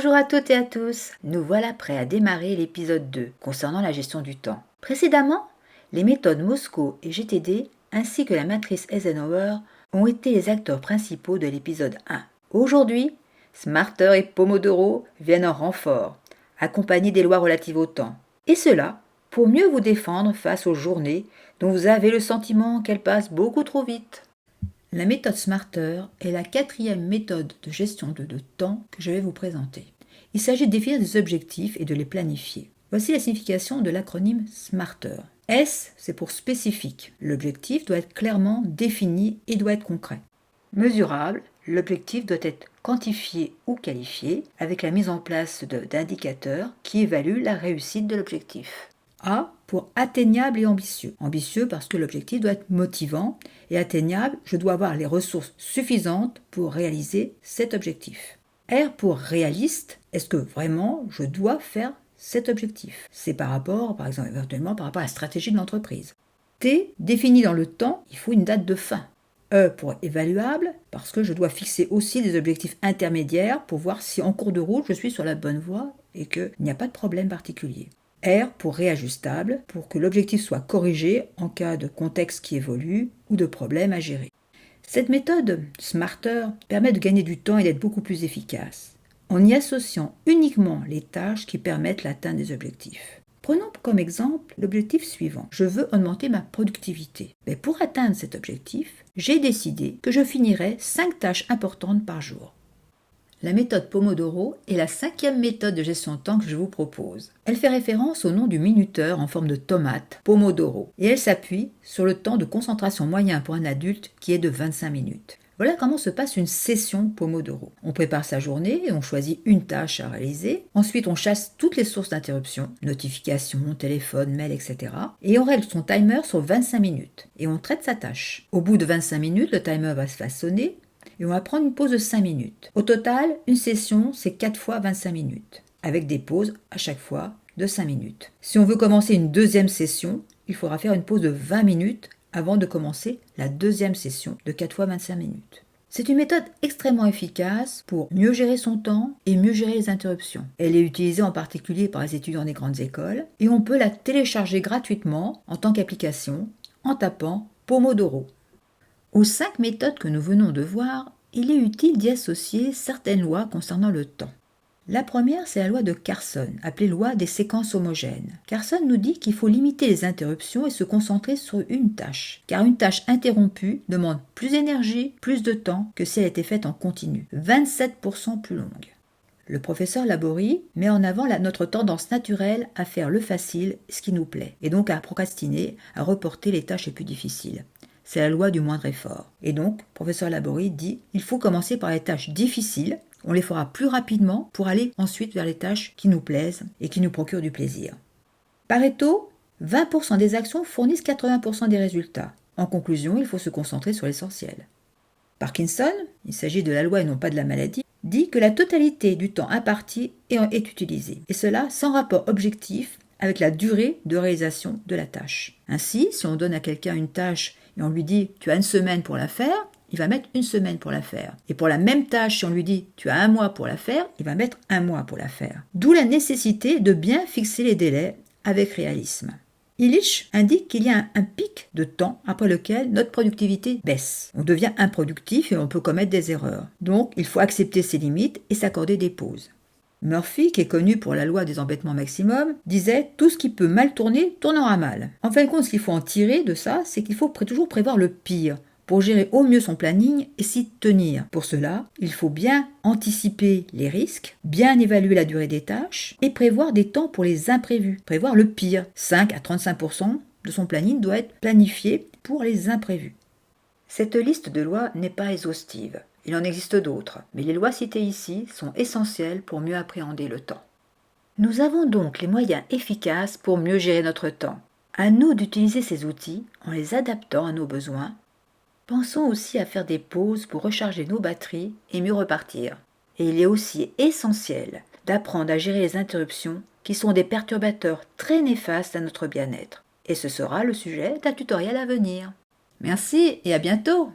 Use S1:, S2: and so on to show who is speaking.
S1: Bonjour à toutes et à tous, nous voilà prêts à démarrer l'épisode 2 concernant la gestion du temps. Précédemment, les méthodes Moscow et GTD ainsi que la matrice Eisenhower ont été les acteurs principaux de l'épisode 1. Aujourd'hui, Smarter et Pomodoro viennent en renfort, accompagnés des lois relatives au temps. Et cela pour mieux vous défendre face aux journées dont vous avez le sentiment qu'elles passent beaucoup trop vite. La méthode Smarter est la 4e méthode de gestion de temps que je vais vous présenter. Il s'agit de définir des objectifs et de les planifier. Voici la signification de l'acronyme Smarter. S, c'est pour spécifique. L'objectif doit être clairement défini et doit être concret. Mesurable, l'objectif doit être quantifié ou qualifié avec la mise en place d'indicateurs qui évaluent la réussite de l'objectif. A pour atteignable et ambitieux. Ambitieux parce que l'objectif doit être motivant et atteignable, je dois avoir les ressources suffisantes pour réaliser cet objectif. R pour réaliste, est-ce que vraiment je dois faire cet objectif? C'est par rapport, par exemple, éventuellement par rapport à la stratégie de l'entreprise. T, défini dans le temps, il faut une date de fin. E pour évaluable, parce que je dois fixer aussi des objectifs intermédiaires pour voir si en cours de route je suis sur la bonne voie et qu'il n'y a pas de problème particulier. R pour réajustable, pour que l'objectif soit corrigé en cas de contexte qui évolue ou de problème à gérer. Cette méthode Smarter permet de gagner du temps et d'être beaucoup plus efficace, en y associant uniquement les tâches qui permettent l'atteinte des objectifs. Prenons comme exemple l'objectif suivant. Je veux augmenter ma productivité. Mais pour atteindre cet objectif, j'ai décidé que je finirais 5 tâches importantes par jour. La méthode Pomodoro est la 5e méthode de gestion de temps que je vous propose. Elle fait référence au nom du minuteur en forme de tomate, Pomodoro, et elle s'appuie sur le temps de concentration moyen pour un adulte qui est de 25 minutes. Voilà comment se passe une session Pomodoro. On prépare sa journée et on choisit une tâche à réaliser. Ensuite, on chasse toutes les sources d'interruption, notifications, téléphone, mail, etc. Et on règle son timer sur 25 minutes. Et on traite sa tâche. Au bout de 25 minutes, le timer va se façonner et on va prendre une pause de 5 minutes. Au total, une session, c'est 4 fois 25 minutes, avec des pauses à chaque fois de 5 minutes. Si on veut commencer une deuxième session, il faudra faire une pause de 20 minutes avant de commencer la deuxième session de 4 fois 25 minutes. C'est une méthode extrêmement efficace pour mieux gérer son temps et mieux gérer les interruptions. Elle est utilisée en particulier par les étudiants des grandes écoles et on peut la télécharger gratuitement en tant qu'application en tapant Pomodoro. Aux 5 méthodes que nous venons de voir, il est utile d'y associer certaines lois concernant le temps. La première, c'est la loi de Carson, appelée loi des séquences homogènes. Carson nous dit qu'il faut limiter les interruptions et se concentrer sur une tâche, car une tâche interrompue demande plus d'énergie, plus de temps que si elle était faite en continu, 27% plus longue. Le professeur Laborie met en avant notre tendance naturelle à faire le facile, ce qui nous plaît, et donc à procrastiner, à reporter les tâches les plus difficiles. C'est la loi du moindre effort. Et donc, professeur Laborie dit il faut commencer par les tâches difficiles, on les fera plus rapidement pour aller ensuite vers les tâches qui nous plaisent et qui nous procurent du plaisir. Pareto, 20% des actions fournissent 80% des résultats. En conclusion, il faut se concentrer sur l'essentiel. Parkinson, il s'agit de la loi et non pas de la maladie, dit que la totalité du temps imparti est utilisée, et cela sans rapport objectif avec la durée de réalisation de la tâche. Ainsi, si on donne à quelqu'un une tâche et on lui dit « tu as 1 semaine pour la faire », il va mettre 1 semaine pour la faire. Et pour la même tâche, si on lui dit « tu as 1 mois pour la faire », il va mettre 1 mois pour la faire. D'où la nécessité de bien fixer les délais avec réalisme. Illich indique qu'il y a un pic de temps après lequel notre productivité baisse. On devient improductif et on peut commettre des erreurs. Donc, il faut accepter ses limites et s'accorder des pauses. Murphy, qui est connu pour la loi des embêtements maximum, disait « tout ce qui peut mal tourner, tournera mal ». En fin de compte, ce qu'il faut en tirer de ça, c'est qu'il faut toujours prévoir le pire pour gérer au mieux son planning et s'y tenir. Pour cela, il faut bien anticiper les risques, bien évaluer la durée des tâches et prévoir des temps pour les imprévus. Prévoir le pire. 5 à 35% de son planning doit être planifié pour les imprévus. Cette liste de lois n'est pas exhaustive. Il en existe d'autres, mais les lois citées ici sont essentielles pour mieux appréhender le temps. Nous avons donc les moyens efficaces pour mieux gérer notre temps. À nous d'utiliser ces outils en les adaptant à nos besoins. Pensons aussi à faire des pauses pour recharger nos batteries et mieux repartir. Et il est aussi essentiel d'apprendre à gérer les interruptions qui sont des perturbateurs très néfastes à notre bien-être. Et ce sera le sujet d'un tutoriel à venir. Merci et à bientôt!